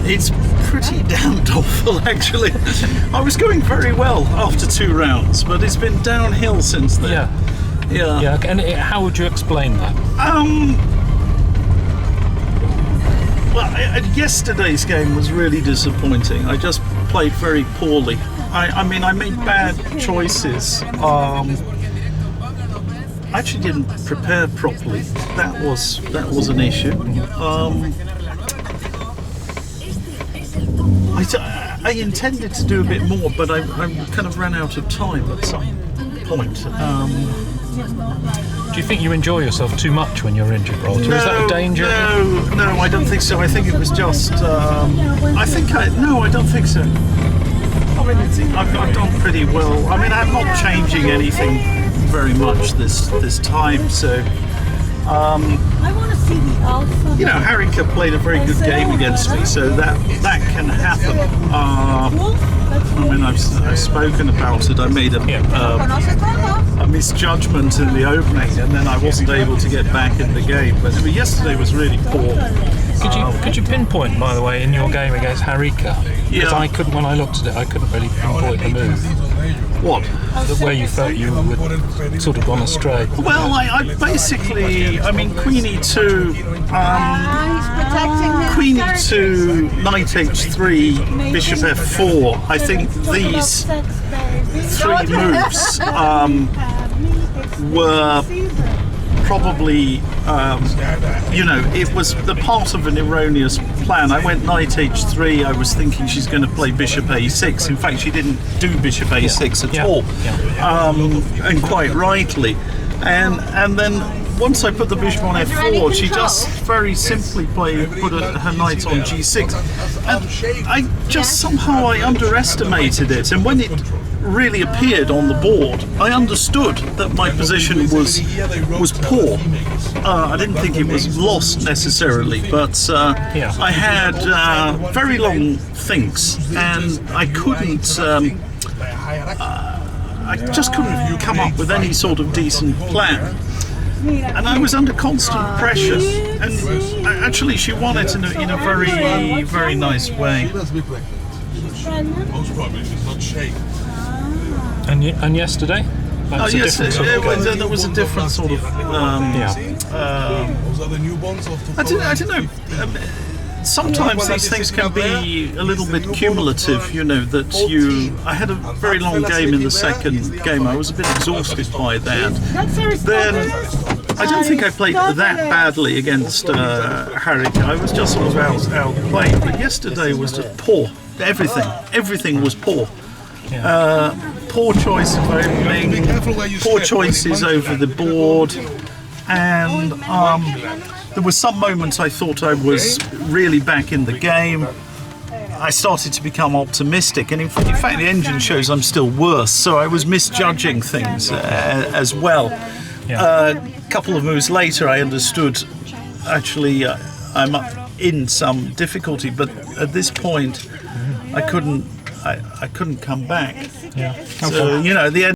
It's pretty damned awful, actually. I was going very well after 2 rounds, but it's been downhill since then. Yeah. And how would you explain that? Well, yesterday's game was really disappointing. I just played very poorly. I mean, I made bad choices. I actually didn't prepare properly. That was an issue. I intended to do a bit more, but I kind of ran out of time at some point. Do you think you enjoy yourself too much when you're in Gibraltar? Is that a danger? No, I don't think so. I think it was just. I don't think so. I mean, I've done pretty well. I mean, I'm not changing anything very much this time, so. You know, Harika played a very good game against me, so that can happen. I mean, I've spoken about it. I made a misjudgment in the opening, and then I wasn't able to get back in the game. But yesterday was really poor. Could you pinpoint, by the way, in your game against Harika? Because I couldn't, when I looked at it, I couldn't really pinpoint the move. What? Where you felt you would sort of gone astray. Well, I basically, I mean, Queen E2, Queen E2, Knight H3, Bishop F4. I think these 3 moves were probably, it was the part of an erroneous plan. I went Knight H3, I was thinking she's going to play Bishop A6. In fact, she didn't do Bishop A6 at all, and quite rightly. And then once I put the Bishop on F4, she just very simply put her Knight on G6. And I just somehow I underestimated it, and when it really appeared on the board, I understood that my position was poor. I didn't think it was lost necessarily, but I had very long thinks, and I couldn't. I just couldn't come up with any sort of decent plan. And I was under constant pressure, and actually she won it in a very, very nice way. And yesterday? There was a different sort of. I don't know. Sometimes these things can be a little bit cumulative, you know, I had a very long game in the second game. I was a bit exhausted by that. Then I don't think I played that badly against Harika. I was just sort of outplayed. But yesterday was just poor. Everything was poor. Poor choice of opening, poor choices over the board, and there were some moments I thought I was really back in the game. I started to become optimistic, and in fact the engine shows I'm still worse, so I was misjudging things as well. A couple of moves later I understood actually I'm in some difficulty, but at this point I couldn't come back. So, the end